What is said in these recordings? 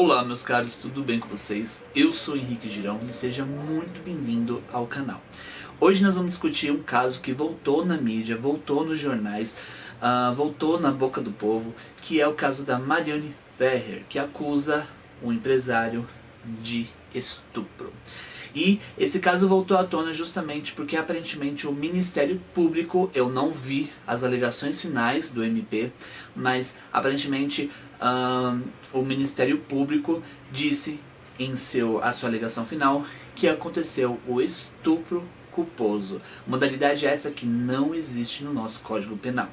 Olá meus caros, tudo bem com vocês? Eu sou Henrique Girão e seja muito bem-vindo ao canal. Hoje nós vamos discutir um caso que voltou na mídia, voltou nos jornais, voltou na boca do povo, que é o caso da Mariane Ferrer, que acusa um empresário de estupro. E esse caso voltou à tona justamente porque aparentemente o Ministério Público, eu não vi as alegações finais do MP, mas aparentemente o Ministério Público disse em a sua alegação final que aconteceu o estupro culposo. Modalidade essa que não existe no nosso Código Penal.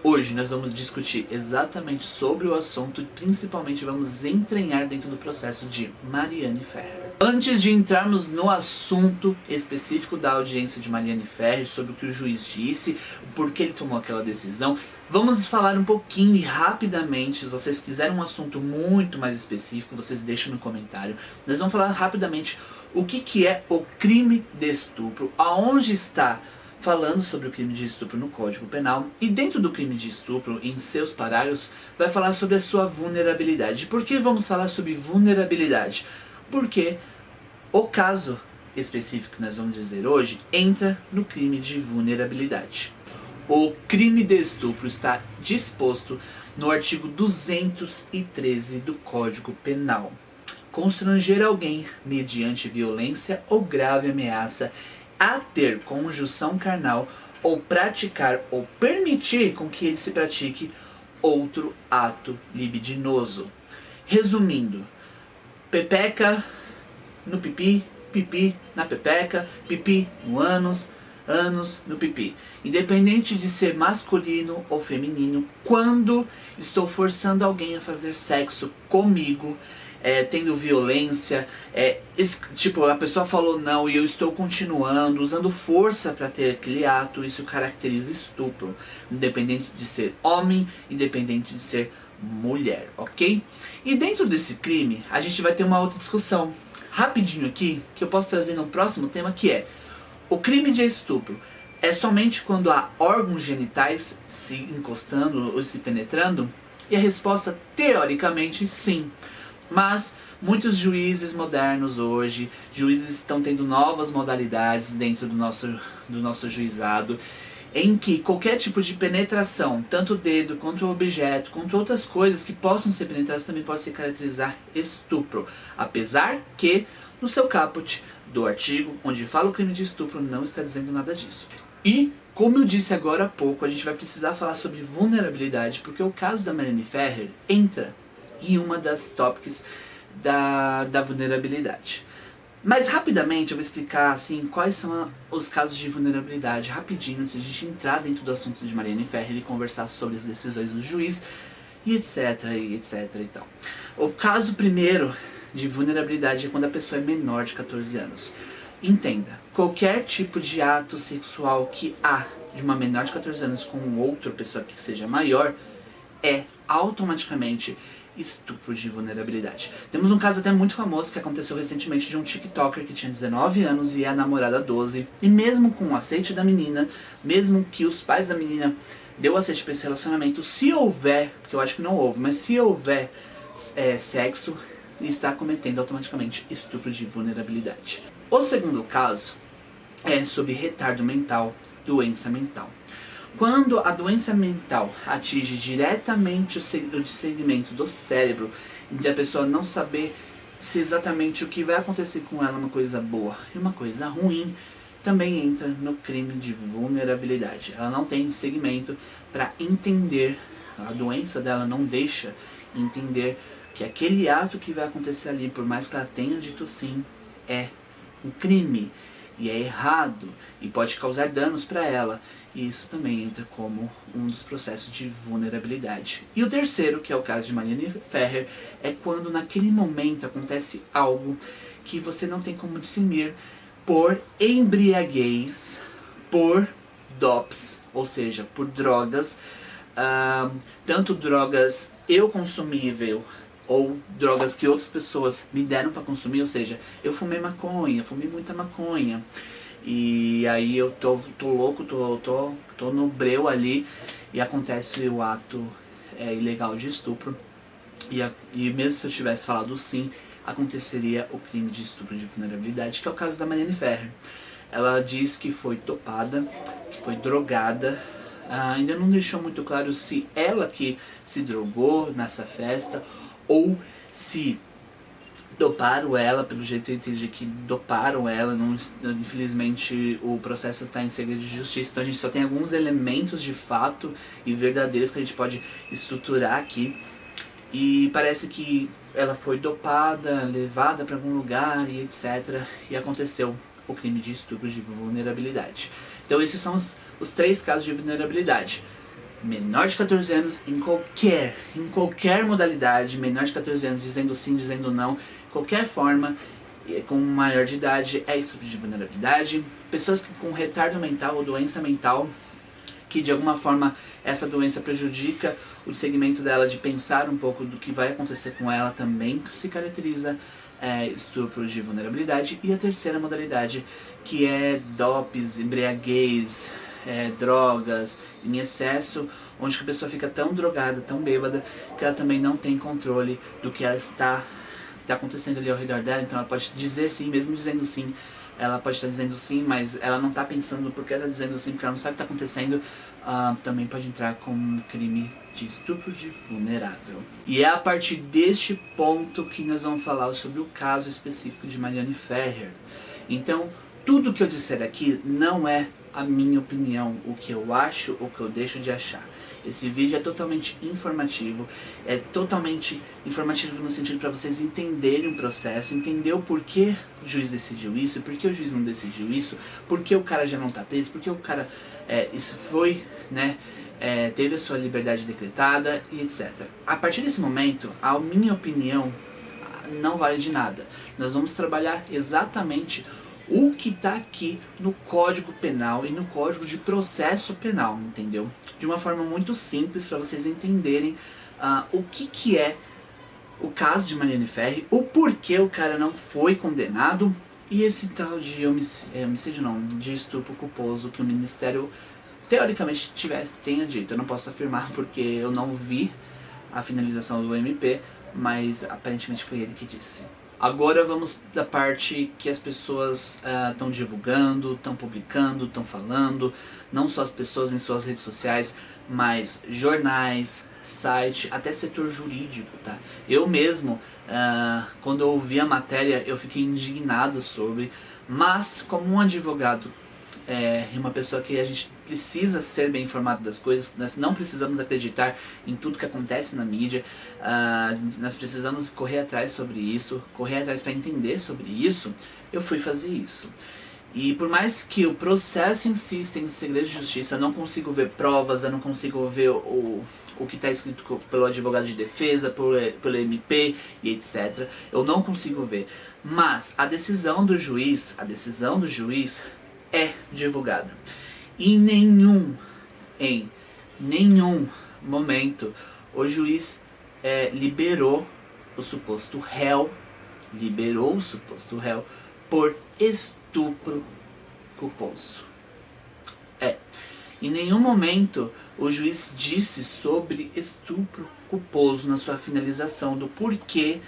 Hoje nós vamos discutir exatamente sobre o assunto e principalmente vamos entranhar dentro do processo de Mariane Ferrer. Antes de entrarmos no assunto específico da audiência de Mariane Ferrer, sobre o que o juiz disse, por que ele tomou aquela decisão, vamos falar um pouquinho e rapidamente. Se vocês quiserem um assunto muito mais específico, vocês deixam no comentário. Nós vamos falar rapidamente o que é o crime de estupro, aonde está falando sobre o crime de estupro no Código Penal, e dentro do crime de estupro, em seus parágrafos, vai falar sobre a sua vulnerabilidade. Por que vamos falar sobre vulnerabilidade? Porque o caso específico que nós vamos dizer hoje entra no crime de vulnerabilidade. O crime de estupro está disposto no artigo 213 do Código Penal. Constranger alguém mediante violência ou grave ameaça a ter conjunção carnal ou praticar ou permitir com que ele se pratique outro ato libidinoso. Resumindo, pepeca no pipi, pipi na pepeca, pipi no ânus, ânus no pipi. Independente de ser masculino ou feminino, quando estou forçando alguém a fazer sexo comigo, tendo violência, tipo, a pessoa falou não e eu estou continuando, usando força para ter aquele ato, isso caracteriza estupro, independente de ser homem, independente de ser mulher, ok? E dentro desse crime, a gente vai ter uma outra discussão, rapidinho aqui, que eu posso trazer no próximo tema, que é: o crime de estupro é somente quando há órgãos genitais se encostando ou se penetrando? E a resposta, teoricamente, sim. Mas muitos juízes modernos hoje, juízes estão tendo novas modalidades dentro do nosso juizado, em que qualquer tipo de penetração, tanto o dedo, quanto o objeto, quanto outras coisas que possam ser penetradas, também pode se caracterizar estupro. Apesar que, no seu caput do artigo, onde fala o crime de estupro, não está dizendo nada disso. E, como eu disse agora há pouco, a gente vai precisar falar sobre vulnerabilidade, porque o caso da Mariane Ferrer entra em uma das tópicos da vulnerabilidade. Mas rapidamente eu vou explicar assim, quais são os casos de vulnerabilidade, rapidinho, antes de a gente entrar dentro do assunto de Mariane Ferrer e conversar sobre as decisões do juiz, e etc, e etc e tal. O caso primeiro de vulnerabilidade é quando a pessoa é menor de 14 anos. Entenda, qualquer tipo de ato sexual que há de uma menor de 14 anos com outra pessoa que seja maior é automaticamente estupro de vulnerabilidade. Temos um caso até muito famoso que aconteceu recentemente de um TikToker que tinha 19 anos e a namorada 12, e mesmo com o aceite da menina, mesmo que os pais da menina deu aceite para esse relacionamento, se houver, porque eu acho que não houve, mas se houver sexo, está cometendo automaticamente estupro de vulnerabilidade. O segundo caso é sobre retardo mental, doença mental. Quando a doença mental atinge diretamente o segmento do cérebro, em que a pessoa não saber se exatamente o que vai acontecer com ela é uma coisa boa e uma coisa ruim, também entra no crime de vulnerabilidade. Ela não tem segmento para entender, a doença dela não deixa entender que aquele ato que vai acontecer ali, por mais que ela tenha dito sim, é um crime e é errado e pode causar danos para ela. E isso também entra como um dos processos de vulnerabilidade. E o terceiro, que é o caso de Mariane Ferrer, é quando naquele momento acontece algo que você não tem como discernir por embriaguez, por DOPS, ou seja, por drogas, tanto drogas eu consumível ou drogas que outras pessoas me deram para consumir, ou seja, eu fumei maconha, fumei muita maconha, e aí eu tô louco, tô no breu ali, e acontece o ato ilegal de estupro. E mesmo se eu tivesse falado sim, aconteceria o crime de estupro de vulnerabilidade, que é o caso da Mariane Ferrer. Ela diz que foi dopada, que foi drogada. Ainda não deixou muito claro se ela que se drogou nessa festa ou se doparam ela. Pelo jeito eu entendi que doparam ela. Não, infelizmente o processo está em segredo de justiça, então a gente só tem alguns elementos de fato e verdadeiros que a gente pode estruturar aqui. E parece que ela foi dopada, levada para algum lugar e etc. E aconteceu o crime de estupro de vulnerabilidade. Então esses são os 3 casos de vulnerabilidade. Menor de 14 anos em qualquer modalidade, menor de 14 anos dizendo sim, dizendo não, qualquer forma, com maior de idade é estupro de vulnerabilidade. Pessoas que com retardo mental ou doença mental, que de alguma forma essa doença prejudica o segmento dela de pensar um pouco do que vai acontecer com ela, também se caracteriza estupro de vulnerabilidade. E a terceira modalidade, que é dopes, embriaguez, drogas em excesso, onde a pessoa fica tão drogada, tão bêbada, que ela também não tem controle do que ela está acontecendo ali ao redor dela. Então ela pode dizer sim, mesmo dizendo sim, ela pode estar dizendo sim, mas ela não está pensando porque ela está dizendo sim, porque ela não sabe o que está acontecendo. Também pode entrar com um crime de estupro de vulnerável. E é a partir deste ponto que nós vamos falar sobre o caso específico de Mariane Ferrer. Então, tudo que eu disser aqui não é a minha opinião, o que eu acho, o que eu deixo de achar. Esse vídeo é totalmente informativo no sentido para vocês entenderem o processo, entender o porquê o juiz decidiu isso, por que o juiz não decidiu isso, por que o cara já não está preso, por que o cara isso foi, né, teve a sua liberdade decretada e etc. A partir desse momento, a minha opinião não vale de nada. Nós vamos trabalhar exatamente o que está aqui no Código Penal e no Código de Processo Penal, entendeu? De uma forma muito simples para vocês entenderem o que é o caso de Mariane Ferrer, o porquê o cara não foi condenado e esse tal de homicídio não, de estupro culposo que o Ministério teoricamente tenha dito. Eu não posso afirmar porque eu não vi a finalização do MP, mas aparentemente foi ele que disse. Agora vamos da parte que as pessoas estão divulgando, estão publicando, estão falando, não só as pessoas em suas redes sociais, mas jornais, site, até setor jurídico, tá? Eu mesmo, quando eu ouvi a matéria, eu fiquei indignado sobre, mas como um advogado e uma pessoa que a gente precisa ser bem informado das coisas, nós não precisamos acreditar em tudo que acontece na mídia, nós precisamos correr atrás sobre isso, correr atrás para entender sobre isso. Eu fui fazer isso. E por mais que o processo em si esteja em segredo de justiça, eu não consigo ver provas, eu não consigo ver o que está escrito pelo advogado de defesa, pelo MP e etc. Eu não consigo ver. Mas a decisão do juiz é divulgada. Em nenhum momento o juiz liberou o suposto réu por estupro culposo. Em nenhum momento o juiz disse sobre estupro culposo na sua finalização, do porquê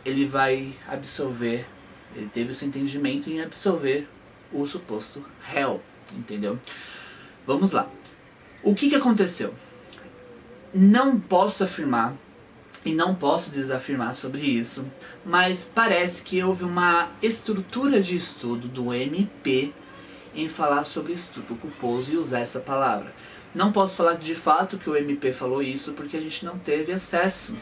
ele vai absolver, ele teve o seu entendimento em absolver o suposto réu, entendeu? Vamos lá. O que aconteceu? Não posso afirmar e não posso desafirmar sobre isso, mas parece que houve uma estrutura de estudo do MP em falar sobre estupro culposo e usar essa palavra. Não posso falar de fato que o MP falou isso porque a gente não teve acesso,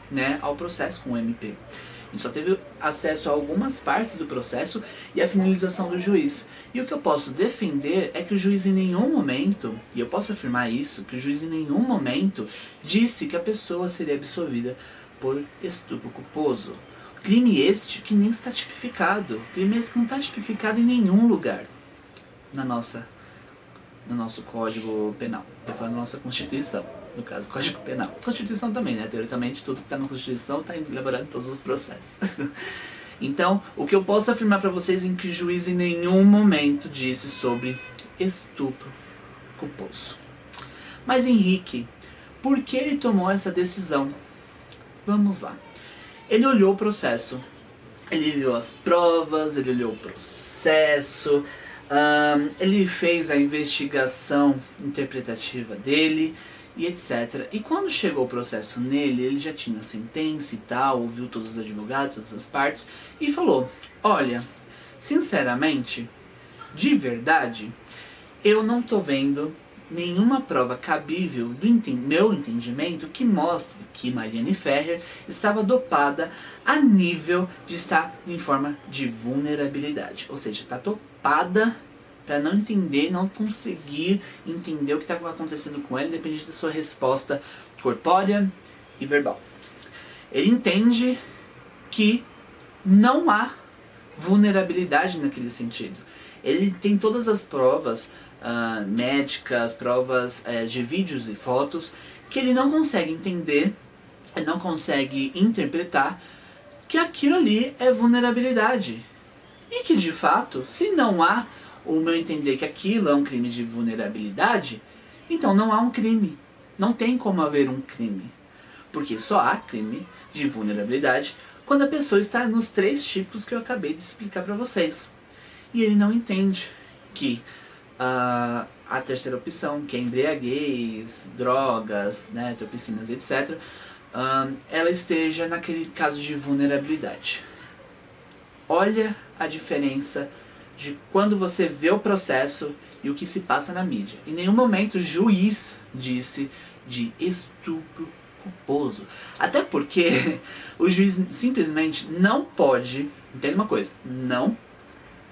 né, ao processo com o MP. A gente só teve acesso a algumas partes do processo e a finalização do juiz. E o que eu posso defender é que o juiz em nenhum momento, e eu posso afirmar isso, que o juiz em nenhum momento disse que a pessoa seria absolvida por estupro culposo. Crime este que nem está tipificado. Crime este que não está tipificado em nenhum lugar no nosso Código Penal. Eu falo na nossa Constituição. No caso, Código Penal. Constituição também, né? Teoricamente, tudo que está na Constituição está elaborado em todos os processos. Então, o que eu posso afirmar para vocês é que o juiz em nenhum momento disse sobre estupro culposo. Mas Henrique, por que ele tomou essa decisão? vamos lá. Ele olhou o processo, ele viu as provas, ele olhou o processo, ele fez a investigação interpretativa dele e etc. E quando chegou o processo nele, ele já tinha a sentença e tal, ouviu todos os advogados, todas as partes, e falou: olha, sinceramente, de verdade, eu não tô vendo nenhuma prova cabível do meu entendimento que mostre que Mariane Ferrer estava dopada a nível de estar em forma de vulnerabilidade. Ou seja, está dopada para não entender, não conseguir entender o que está acontecendo com ela, independente da sua resposta corpórea e verbal. Ele entende que não há vulnerabilidade naquele sentido. Ele tem todas as provas médicas, provas de vídeos e fotos, que ele não consegue entender, ele não consegue interpretar que aquilo ali é vulnerabilidade. E que de fato, se não há o meu entender que aquilo é um crime de vulnerabilidade, então não há um crime. Não tem como haver um crime. Porque só há crime de vulnerabilidade quando a pessoa está nos 3 tipos que eu acabei de explicar para vocês. E ele não entende que a terceira opção, que é embriaguez, drogas, né, entorpecinas, etc., ela esteja naquele caso de vulnerabilidade. Olha a diferença de quando você vê o processo e o que se passa na mídia. Em nenhum momento o juiz disse de estupro culposo. Até porque o juiz simplesmente não pode, entende uma coisa, não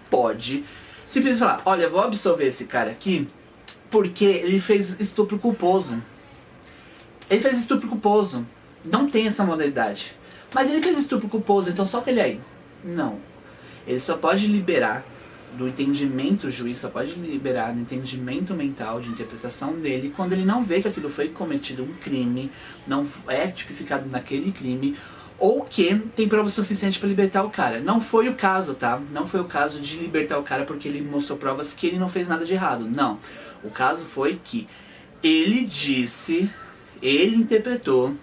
pode simplesmente falar: olha, vou absolver esse cara aqui porque ele fez estupro culposo. Ele fez estupro culposo. Não tem essa modalidade. Mas ele fez estupro culposo, então solta ele aí. Não. Ele só pode liberar do entendimento, o juiz só pode liberar do entendimento mental, de interpretação dele, quando ele não vê que aquilo foi cometido um crime, não é tipificado naquele crime, ou que tem prova suficiente para libertar o cara. Não foi o caso, tá? Não foi o caso de libertar o cara porque ele mostrou provas que ele não fez nada de errado. Não. O caso foi que ele disse, ele interpretou,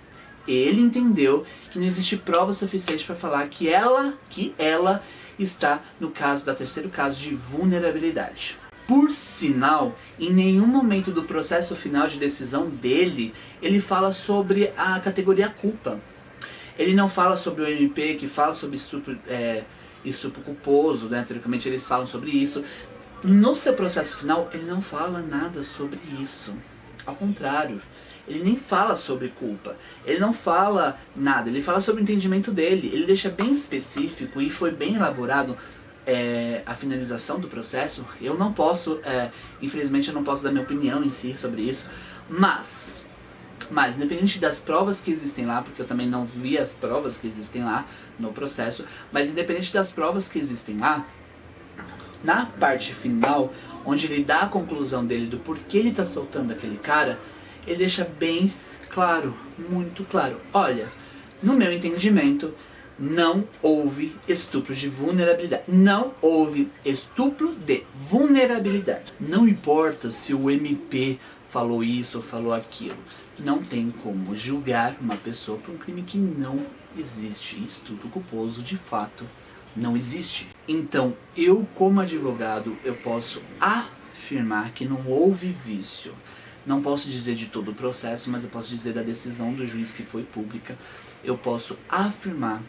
ele entendeu que não existe prova suficiente para falar que ela está no caso da terceiro caso de vulnerabilidade. Por sinal, em nenhum momento do processo final de decisão dele, ele fala sobre a categoria culpa. Ele não fala sobre o MP, que fala sobre estupro culposo, né? Teoricamente eles falam sobre isso. No seu processo final, ele não fala nada sobre isso. Ao contrário, ele nem fala sobre culpa. Ele não fala nada, ele fala sobre o entendimento dele. Ele deixa bem específico e foi bem elaborado a finalização do processo. Eu não posso, infelizmente eu não posso dar minha opinião em si sobre isso, mas independente das provas que existem lá, porque eu também não vi as provas que existem lá no processo, mas independente das provas que existem lá, na parte final, onde ele dá a conclusão dele do porquê ele está soltando aquele cara, ele deixa bem claro, muito claro: olha, no meu entendimento, não houve estupro de vulnerabilidade. Não houve estupro de vulnerabilidade. Não importa se o MP falou isso ou falou aquilo. Não tem como julgar uma pessoa por um crime que não existe. Estupro culposo, de fato, não existe. Então, eu como advogado, eu posso afirmar que não houve vício. Não posso dizer de todo o processo, mas eu posso dizer da decisão do juiz que foi pública. Eu posso afirmar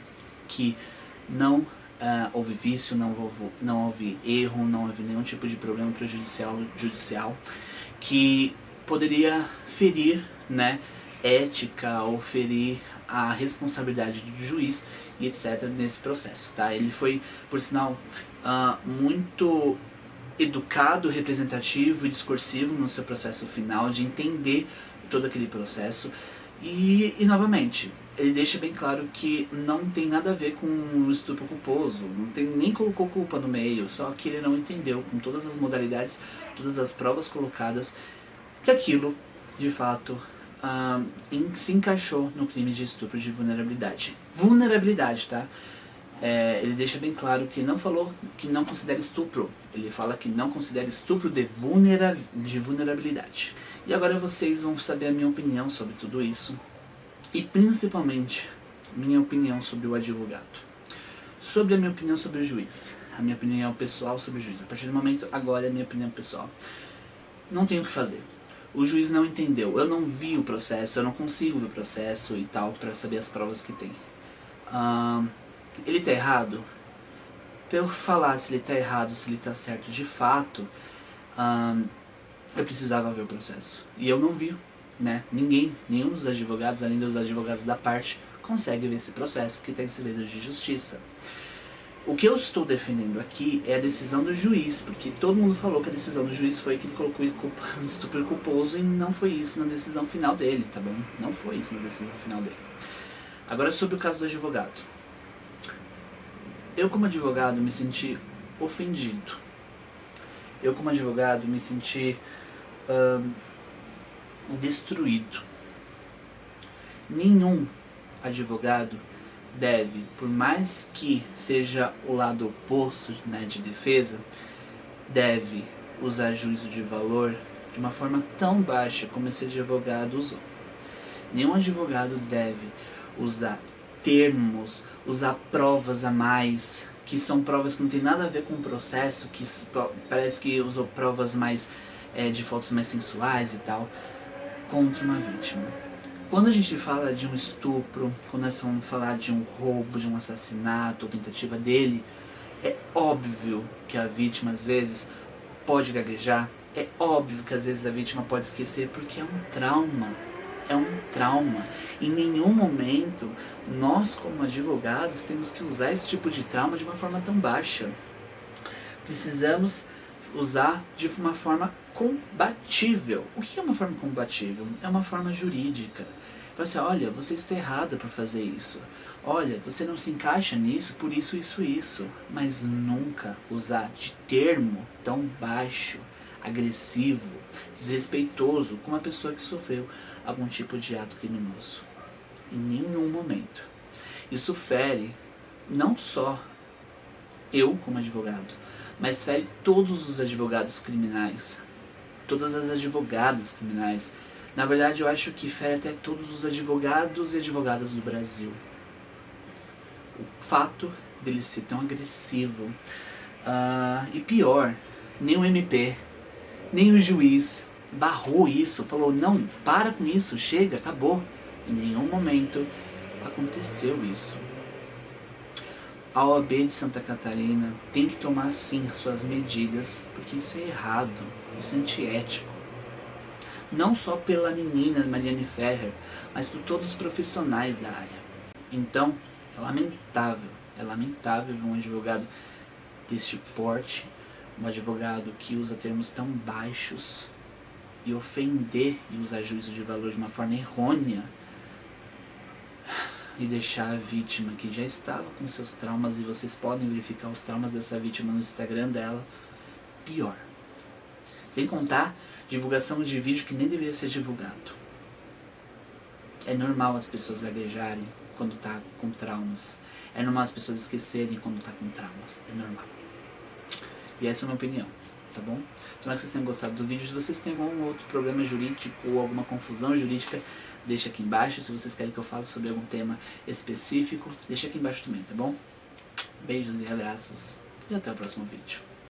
que não houve vício, não houve erro, não houve nenhum tipo de problema judicial que poderia ferir, né, ética ou ferir a responsabilidade do juiz e etc. nesse processo, tá? Ele foi, por sinal, muito educado, representativo e discursivo no seu processo final, de entender todo aquele processo. E novamente, ele deixa bem claro que não tem nada a ver com o estupro culposo, nem colocou culpa no meio, só que ele não entendeu, com todas as modalidades, todas as provas colocadas, que aquilo, de fato, se encaixou no crime de estupro de vulnerabilidade. Vulnerabilidade, tá? Ele deixa bem claro que não falou que não considera estupro, ele fala que não considera estupro de vulnerabilidade. E agora vocês vão saber a minha opinião sobre tudo isso, e principalmente minha opinião sobre o advogado. Sobre a minha opinião sobre o juiz. A minha opinião pessoal sobre o juiz. A partir do momento, agora é a minha opinião pessoal. Não tenho o que fazer. O juiz não entendeu. Eu não vi o processo, eu não consigo ver o processo e tal, pra saber as provas que tem. Ele tá errado? Pra eu falar se ele tá errado, se ele tá certo de fato, eu precisava ver o processo. E eu não vi, né? Nenhum dos advogados, além dos advogados da parte, consegue ver esse processo, porque tem segredo de justiça. O que eu estou defendendo aqui é a decisão do juiz, porque todo mundo falou que a decisão do juiz foi que ele colocou um estupro culposo, e não foi isso na decisão final dele, tá bom? Não foi isso na decisão final dele. Agora, sobre o caso do advogado. Eu, como advogado, me senti ofendido. Eu, como advogado, me senti destruído. Nenhum advogado deve, por mais que seja o lado oposto, né, de defesa, deve usar juízo de valor de uma forma tão baixa como esse advogado usou. Nenhum advogado deve usar termos, usar provas a mais, que são provas que não tem nada a ver com o processo, que parece que usou provas mais de fotos mais sensuais e tal, contra uma vítima. Quando a gente fala de um estupro, quando nós vamos falar de um roubo, de um assassinato, ou tentativa dele, é óbvio que a vítima às vezes pode gaguejar, é óbvio que às vezes a vítima pode esquecer, porque é um trauma. É um trauma. Em nenhum momento nós, como advogados, temos que usar esse tipo de trauma de uma forma tão baixa. Precisamos usar de uma forma combatível. O que é uma forma combatível? É uma forma jurídica. Fala assim, olha, você está errada por fazer isso. Olha, você não se encaixa nisso por isso, isso, isso. Mas nunca usar de termo tão baixo, agressivo, desrespeitoso com uma pessoa que sofreu algum tipo de ato criminoso. Em nenhum momento. Isso fere não só eu como advogado, mas fere todos os advogados criminais, todas as advogadas criminais. Na verdade, eu acho que fere até todos os advogados e advogadas do Brasil. O fato dele ser tão agressivo. E pior, nem o MP, nem o juiz barrou isso, falou, não, para com isso, chega, acabou. Em nenhum momento aconteceu isso. A OAB de Santa Catarina tem que tomar sim as suas medidas, porque isso é errado, isso é antiético. Não só pela menina Mariane Ferrer, mas por todos os profissionais da área. Então, é lamentável ver um advogado deste porte, um advogado que usa termos tão baixos e ofender e usar juízo de valor de uma forma errônea e deixar a vítima, que já estava com seus traumas, e vocês podem verificar os traumas dessa vítima no Instagram dela, pior. Sem contar divulgação de vídeo que nem deveria ser divulgado. É normal as pessoas gaguejarem quando tá com traumas. É normal as pessoas esquecerem quando tá com traumas. É normal. E essa é a minha opinião, tá bom? Tomara que vocês tenham gostado do vídeo. Se vocês têm algum outro problema jurídico ou alguma confusão jurídica, deixa aqui embaixo. Se vocês querem que eu fale sobre algum tema específico, deixa aqui embaixo também, tá bom? Beijos e abraços e até o próximo vídeo.